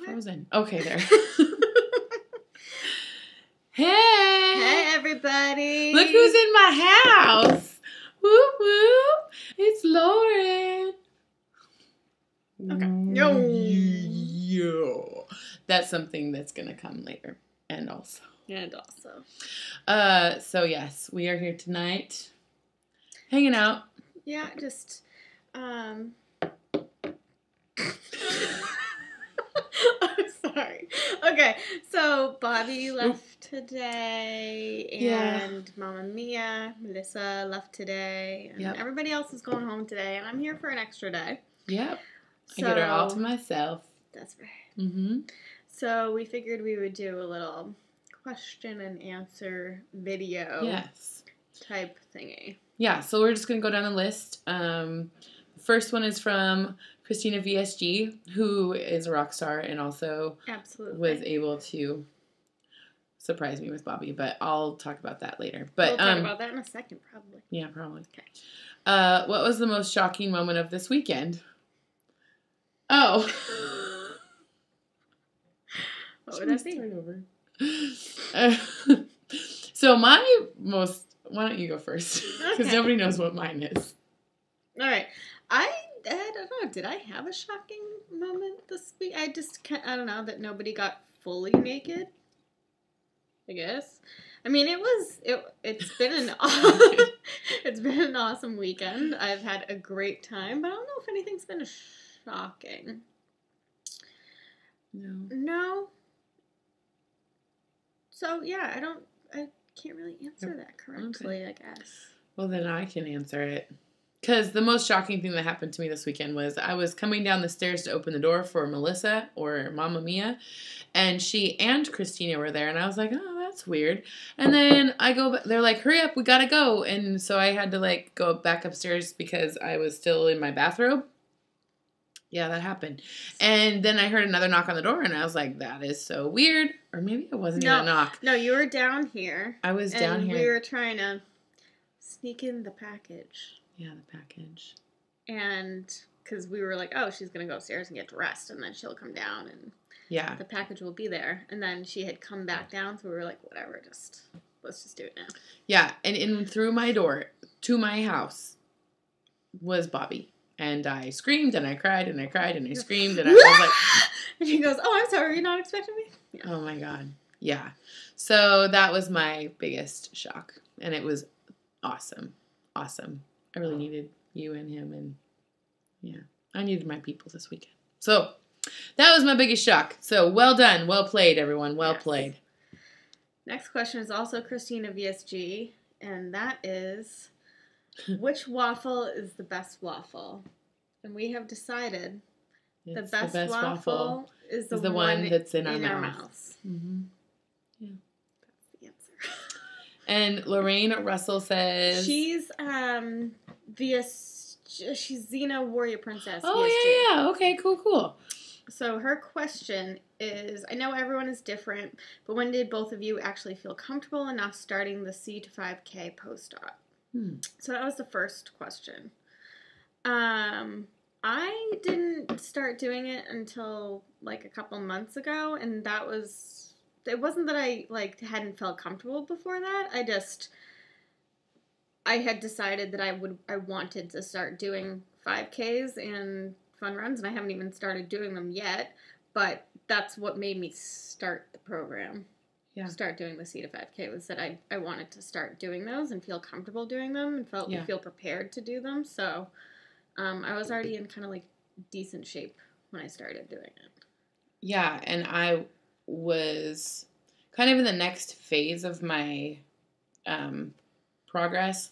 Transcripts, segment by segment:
frozen. Okay, there. Hey! Hey, everybody! Look who's in my house! Whoop whoop! It's Lauren! Okay. Yo! Yo! That's something that's gonna come later. And also. So yes, we are here tonight. Hanging out. Yeah, just, I'm sorry. Okay, so Bobby left today, and Mama Mia, Melissa left today, and everybody else is going home today, and I'm here for an extra day. Yep. So, I get her all to myself. That's right. Mm-hmm. So we figured we would do a little question and answer video type thingy. Yeah, so we're just going to go down the list. First one is from Christina VSG, who is a rock star and also was able to surprise me with Bobby, but I'll talk about that later. But we'll talk about that in a second, probably. Yeah, probably. Okay. What was the most shocking moment of this weekend? Oh. What would that be? So my most... Why don't you go first? Because nobody knows what mine is. All right. I don't know. Did I have a shocking moment this week? I don't know, that nobody got fully naked, I guess. I mean, it's been an it's been an awesome weekend. I've had a great time, but I don't know if anything's been shocking. No. So, yeah, I can't really answer that correctly, I guess. Well, then I can answer it. Because the most shocking thing that happened to me this weekend was I was coming down the stairs to open the door for Melissa, or Mama Mia, and she and Christina were there, and I was like, oh, that's weird. And then they're like, hurry up, we gotta go. And so I had to, go back upstairs because I was still in my bathrobe. Yeah, that happened. And then I heard another knock on the door, and I was like, that is so weird. Or maybe it wasn't even a knock. No, you were down here. I was down here. We were trying to sneak in the package. Yeah, the package. And because we were like, oh, she's going to go upstairs and get dressed, and then she'll come down, and the package will be there. And then she had come back down, so we were like, whatever, let's just do it now. Yeah, and in through my door to my house was Bobby. And I screamed, and I cried, and I cried, and I screamed, and I was like... And she goes, oh, I'm sorry, you're not expecting me? Yeah. Oh, my God. Yeah. So that was my biggest shock. And it was awesome. Awesome. I really needed you and him, and I needed my people this weekend. So that was my biggest shock. So well done. Well played, everyone. Well played. Next question is also Christina VSG, and that is... Which waffle is the best waffle? And we have decided the best waffle is the one that's in our mouths. Mm-hmm. Yeah. That's the answer. And Lorraine Russell says... She's she's Xena Warrior Princess. Oh, yeah. Okay, cool. So her question is, I know everyone is different, but when did both of you actually feel comfortable enough starting the C to 5K post-op? So that was the first question. I didn't start doing it until a couple months ago, and it wasn't that I hadn't felt comfortable before that. I had decided that I wanted to start doing 5Ks and fun runs, and I haven't even started doing them yet, but that's what made me start the program. Yeah. Start doing the C to 5K was that I wanted to start doing those and feel comfortable doing them and feel prepared to do them. So I was already in kind of decent shape when I started doing it. Yeah, and I was kind of in the next phase of my progress.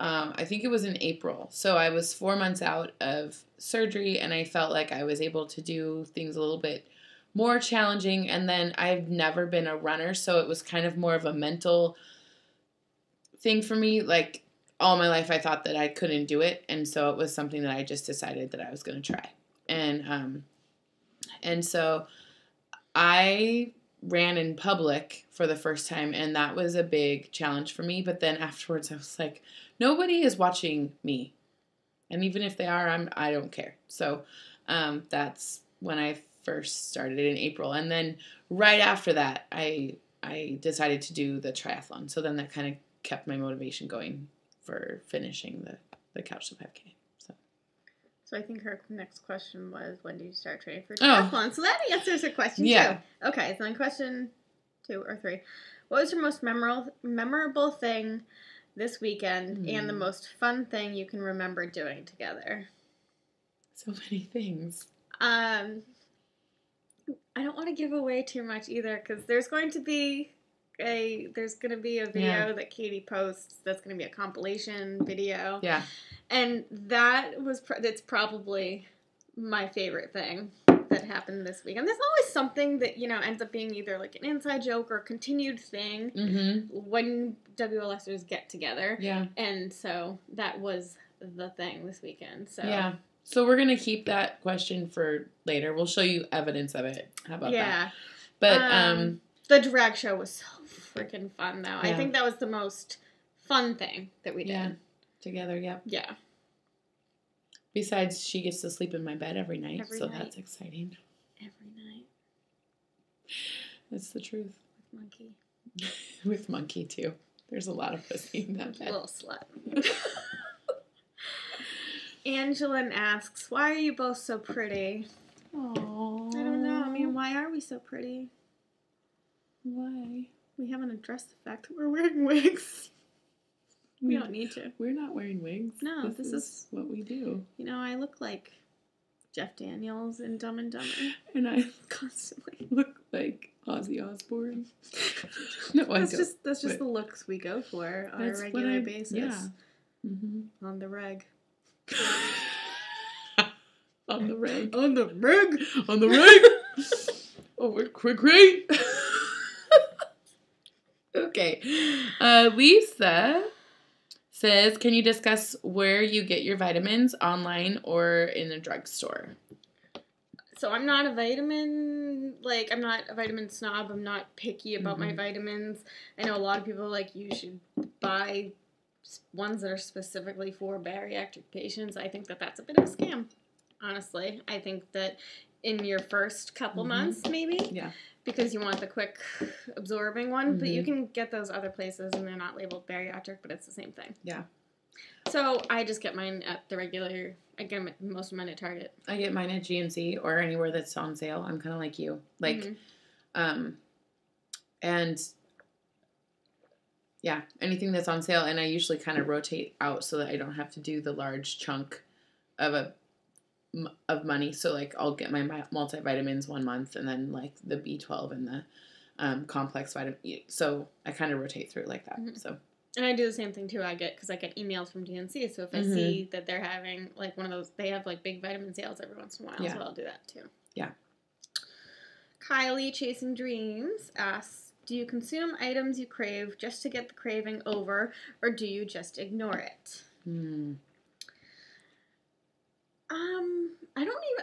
I think it was in April. So I was 4 months out of surgery, and I felt like I was able to do things a little bit more challenging, and then I've never been a runner, so it was kind of more of a mental thing for me. All my life I thought that I couldn't do it, and so it was something that I just decided that I was going to try. And so I ran in public for the first time, and that was a big challenge for me, but then afterwards I was like, nobody is watching me, and even if they are, I don't care. So that's when I first started in April. And then right after that, I decided to do the triathlon. So then that kind of kept my motivation going for finishing the Couch to 5K. So I think her next question was, when did you start training for triathlon? So that answers her question too. Okay, so then question 2 or 3. What was your most memorable thing this weekend and the most fun thing you can remember doing together? So many things. I don't want to give away too much either, because there's going to be a video that Katie posts that's going to be a compilation video. Yeah. And that's probably my favorite thing that happened this week. And there's always something that, ends up being either like an inside joke or a continued thing when WLSers get together. Yeah. And so that was the thing this weekend. So yeah. So we're going to keep that question for later. We'll show you evidence of it. How about that? Yeah. But the drag show was so freaking fun, though. Yeah. I think that was the most fun thing that we did. Yeah. Together, yep. Yeah. Besides, she gets to sleep in my bed every night, that's exciting. Every night. That's the truth. With Monkey. With Monkey, too. There's a lot of pussy in that bed. Little slut. Angeline asks, why are you both so pretty? Aww. I don't know. I mean, why are we so pretty? Why? We haven't addressed the fact that we're wearing wigs. We don't need to. We're not wearing wigs. No, this is what we do. I look like Jeff Daniels in Dumb and Dumber. And I constantly look like Ozzy Osbourne. No, that's just the looks we go for on a regular basis. Yeah. Mm-hmm. On the reg. On the reg. On the reg. On the reg. Oh, we're great. Okay. Lisa says, can you discuss where you get your vitamins, online or in a drugstore? So I'm not a vitamin snob. I'm not picky about my vitamins. I know a lot of people you should buy ones that are specifically for bariatric patients. I think that that's a bit of a scam, honestly. I think that in your first couple months, maybe. Yeah. Because you want the quick absorbing one, but you can get those other places and they're not labeled bariatric, but it's the same thing. Yeah. So I just get mine at the regular, I get most of mine at Target. I get mine at GNC or anywhere that's on sale. I'm kind of like you. And yeah, anything that's on sale, and I usually kind of rotate out so that I don't have to do the large chunk of money. So I'll get my multivitamins 1 month and then the B12 and the complex vitamin. So I kind of rotate through it like that. So. And I do the same thing too. Because I get emails from DNC. So if I see that they're having one of those, they have big vitamin sales every once in a while. Yeah. So I'll do that too. Yeah. Kylie Chasing Dreams asks, do you consume items you crave just to get the craving over, or do you just ignore it?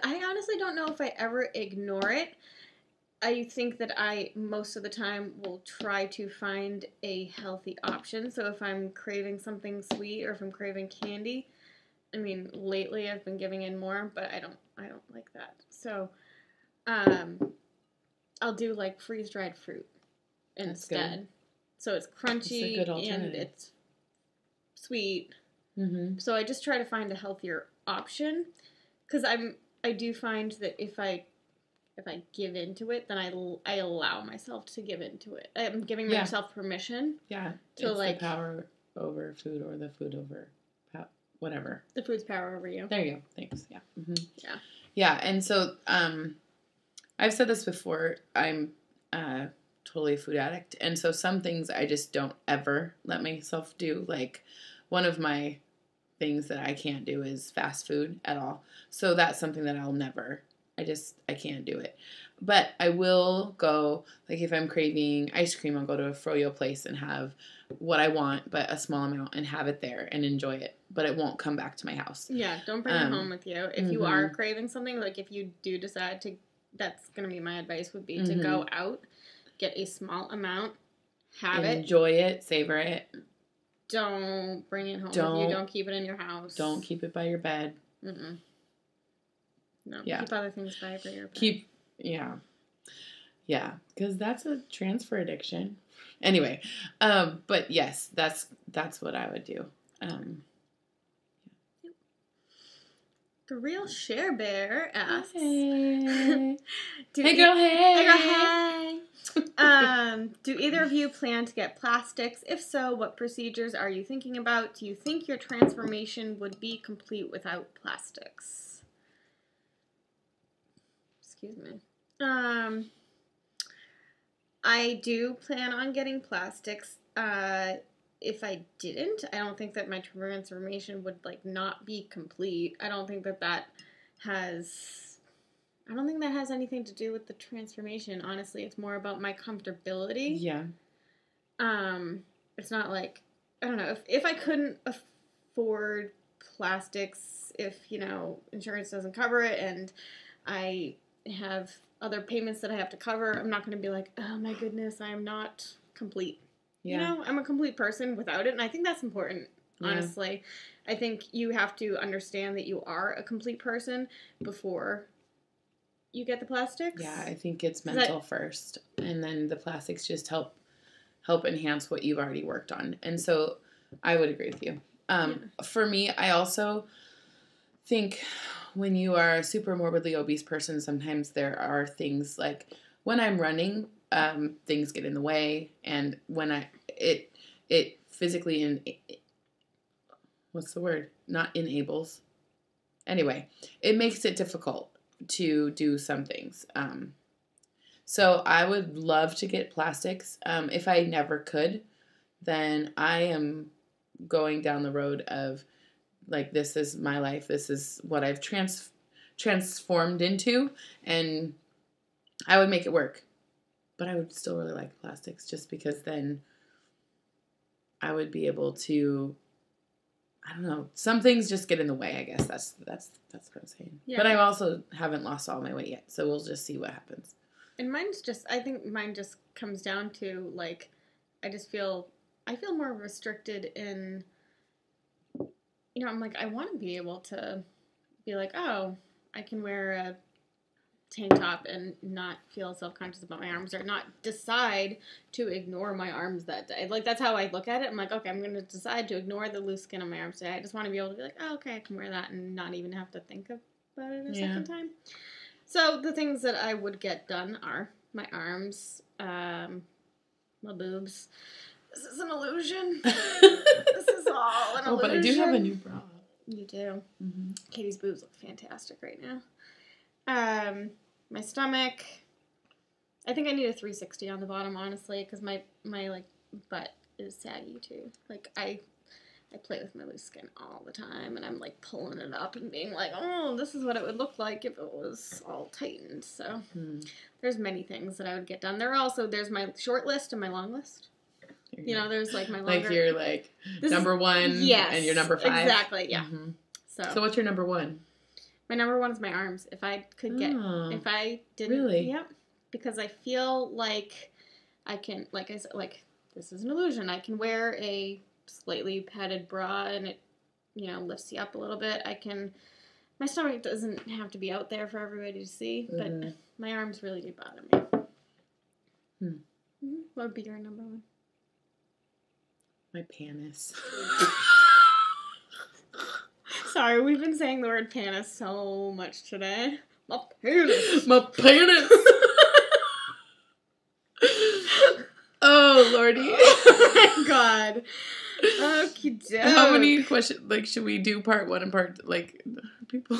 I honestly don't know if I ever ignore it. I think that I, most of the time, will try to find a healthy option. So if I'm craving something sweet or if I'm craving candy, lately I've been giving in more, but I don't like that. So, I'll do freeze-dried fruit instead. So it's crunchy and it's sweet. So I just try to find a healthier option, because I do find that if I give into it, then I allow myself to give into it. I'm giving myself permission. Yeah. To it's the power over food, or the food over whatever. The food's power over you. There you go. Thanks. Yeah. Yeah. Yeah. And so I've said this before. I'm totally a food addict, and so some things I just don't ever let myself do. One of my things that I can't do is fast food at all. So that's something that I'll never. I can't do it. But I will go, if I'm craving ice cream, I'll go to a froyo place and have what I want, but a small amount, and have it there and enjoy it. But it won't come back to my house. Yeah, don't bring it home with you. If you are craving something, if you do decide to, that's going to be my advice, would be to go out, get a small amount, enjoy it, savor it. Don't bring it home with you. Don't keep it in your house. Don't keep it by your bed. No, keep other things by your bed. Yeah. Yeah, because that's a transfer addiction. Anyway, but yes, that's what I would do. The Real Share Bear asks, Hey, hey girl, hey. Do either of you plan to get plastics? If so, what procedures are you thinking about? Do you think your transformation would be complete without plastics? Excuse me. I do plan on getting plastics. If I didn't, I don't think that my transformation would like not be complete. I don't think that has anything to do with the transformation. Honestly, it's more about my comfortability. Yeah. It's not like, I don't know, if I couldn't afford plastics, if, insurance doesn't cover it and I have other payments that I have to cover, I'm not going to be like, oh my goodness, I am not complete. Yeah. I'm a complete person without it, and I think that's important, honestly. I think you have to understand that you are a complete person before you get the plastics. Yeah, I think it's mental first, and then the plastics just help enhance what you've already worked on. And so I would agree with you. For me, I also think when you are a super morbidly obese person, sometimes there are things like when I'm running, things get in the way, and when it physically what's the word? Not enables. Anyway, it makes it difficult to do some things. So I would love to get plastics. If I never could, then I am going down the road of like, this is my life. This is what I've transformed into, and I would make it work. But I would still really like plastics, just because then I would be able to, I don't know, some things just get in the way, I guess. That's what I'm saying. Yeah. But I also haven't lost all my weight yet, so we'll just see what happens. And I think mine just comes down to, like, I feel more restricted in, I'm like, I want to be able to be like, oh, I can wear a tank top and not feel self-conscious about my arms, or not decide to ignore my arms that day. Like, that's how I look at it. I'm like, okay, I'm going to decide to ignore the loose skin on my arms today. I just want to be able to be like, oh, okay, I can wear that and not even have to think about it a second time. So the things that I would get done are my arms, my boobs. This is an illusion. This is all an illusion. But I do have a new bra. You do. Mm-hmm. Katie's boobs look fantastic right now. My stomach. I think I need a 360 on the bottom, honestly, because my like butt is saggy too. Like I play with my loose skin all the time, and I'm like pulling it up and being like, oh, this is what it would look like if it was all tightened. So there's many things that I would get done. There's my short list and my long list. There's like my longer. Like you're like number one, yes, and you're number 5. Exactly, yeah. Mm-hmm. So what's your number 1? My number 1 is my arms. If I could get, if I didn't, really, yep, because I feel like I can, like I said, like this is an illusion. I can wear a slightly padded bra and it, lifts you up a little bit. My stomach doesn't have to be out there for everybody to see, but my arms really do bother me. Mm-hmm. What would be your number 1? My panis. Sorry, we've been saying the word panis so much today. My panis. My panis. Oh, Lordy. Oh, my God. Okie doke. How many questions, like, should we do part 1 and part, like, people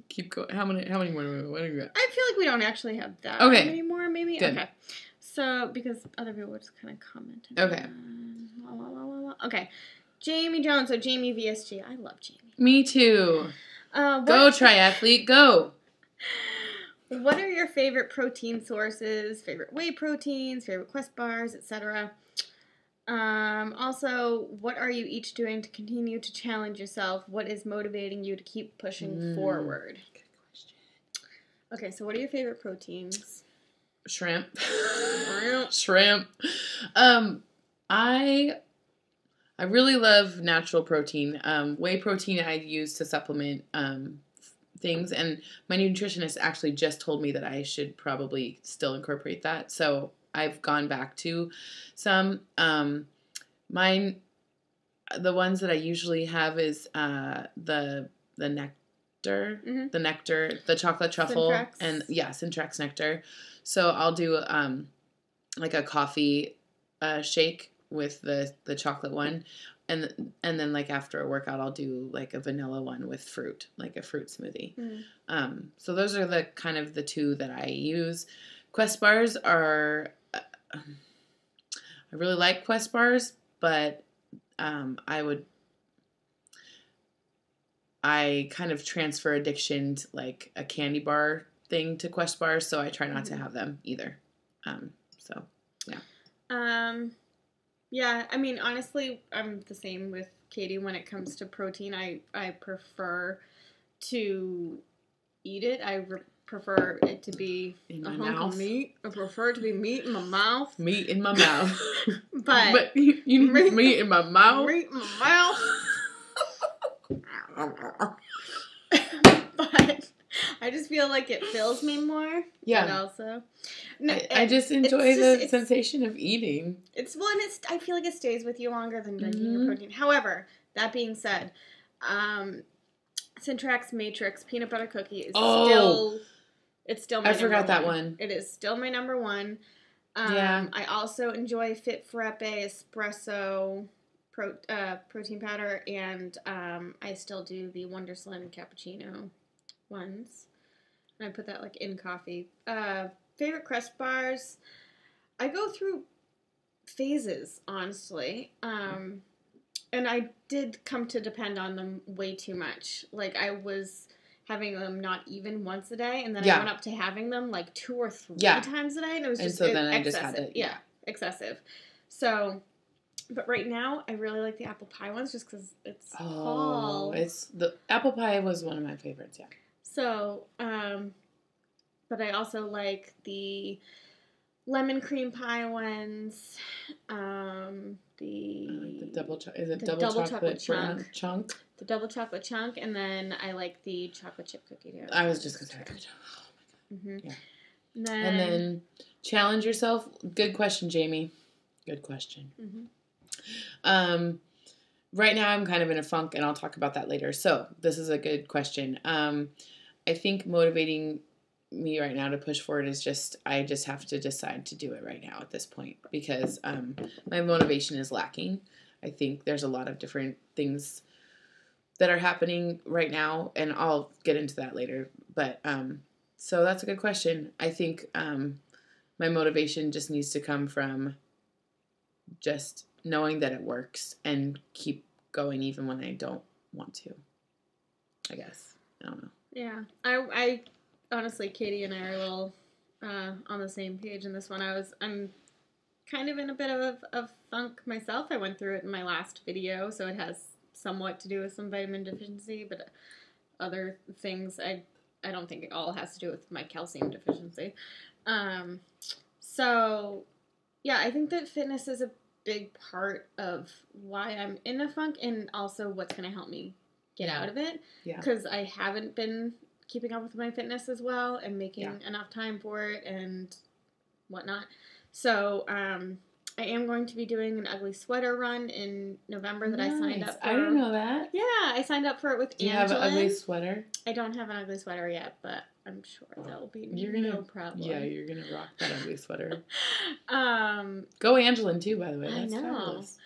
keep going. How many more do we got? I feel like we don't actually have that many more, maybe. Good. Okay. So, because other people were just kind of commenting. Okay. Okay. Jamie Jones, so Jamie VSG. I love Jamie. Me too. Go triathlete, go. What are your favorite protein sources, favorite whey proteins, favorite Quest bars, etc.? Also, what are you each doing to continue to challenge yourself? What is motivating you to keep pushing forward? Good question. Okay, so what are your favorite proteins? Shrimp. Shrimp. I really love natural protein. Whey protein I use to supplement things, and my nutritionist actually just told me that I should probably still incorporate that. So I've gone back to some. Mine, the ones that I usually have is the nectar, the chocolate truffle, Centrex. and Centrex nectar. So I'll do like a coffee shake with the chocolate one, and then like after a workout I'll do like a vanilla one with fruit, like a fruit smoothie. So those are the kind of the two that I use. Quest bars are I really like Quest bars, but I kind of transfer addiction to like a candy bar thing to Quest bars, so I try not to have them either. So yeah. Yeah, I mean, honestly, I'm the same with Katie when it comes to protein. I prefer to eat it. I prefer it to be in a my hunk mouth. of meat. I prefer it to be meat in my mouth. Meat in my mouth. but you need meat in my mouth. Meat in my mouth. But I just feel like it fills me more. Yeah. But also, no, I just enjoy the sensation of eating. I feel like it stays with you longer than drinking your protein. However, that being said, Centrex Matrix peanut butter cookie is still my number forgot that one. one. It is still my number one. Yeah. I also enjoy Fit Frappe espresso protein powder, and I still do the Wonder Slim cappuccino ones. And I put that like in coffee. Favorite Crest bars, I go through phases, honestly. And I did come to depend on them way too much. Like, I was having them not even once a day, and then I went up to having them like 2 or 3 times a day, and it was just then I excessive. just had to, excessive. So, but right now, I really like the apple pie ones just because it's fall. The apple pie was one of my favorites, yeah. So, but I also like the lemon cream pie ones. The double chocolate chunk? The double chocolate chunk, and then I like the chocolate chip cookie too. I was just gonna say that. Oh my God. Yeah. And then challenge yourself. Good question, Jamie. Good question. Right now I'm kind of in a funk, and I'll talk about that later. So this is a good question. I think motivating me right now to push forward is I just have to decide to do it right now at this point, because my motivation is lacking. I think there's a lot of different things that are happening right now, and I'll get into that later. But so that's a good question. I think my motivation just needs to come from just knowing that it works and keep going even when I don't want to, I guess. I don't know. Yeah. I honestly, Katie and I are a little on the same page in this one. I'm kind of in a bit of a funk myself. I went through it in my last video, so it has somewhat to do with some vitamin deficiency, but other things, I don't think it all has to do with my calcium deficiency. So, yeah, I think that fitness is a big part of why I'm in a funk, and also what's going to help me get out of it. Yeah. Because I haven't been keeping up with my fitness as well and making enough time for it and whatnot. So, I am going to be doing an ugly sweater run in November that I signed up for. I didn't know that. Yeah, I signed up for it with Angelin. Do you have an ugly sweater? I don't have an ugly sweater yet, but I'm sure that'll be no problem. Yeah, you're going to rock that ugly sweater. Go Angelin too, by the way. That's fabulous.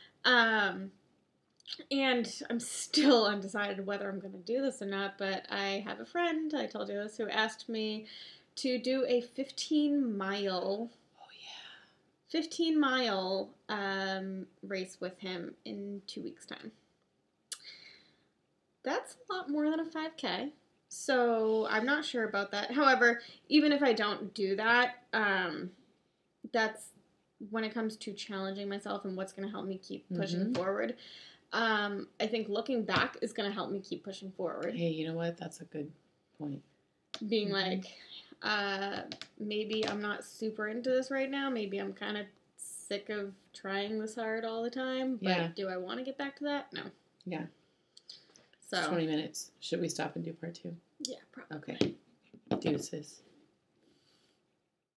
And I'm still undecided whether I'm going to do this or not, but I have a friend, I told you this, who asked me to do a 15-mile 15-mile race with him in 2 weeks' time. That's a lot more than a 5K. So I'm not sure about that. However, even if I don't do that, that's when it comes to challenging myself and what's going to help me keep pushing forward. I think looking back is going to help me keep pushing forward. Hey, you know what? That's a good point. Being like, maybe I'm not super into this right now. Maybe I'm kind of sick of trying this hard all the time. But do I want to get back to that? No. Yeah. So 20 minutes. Should we stop and do part 2? Yeah, probably. Okay. Deuces.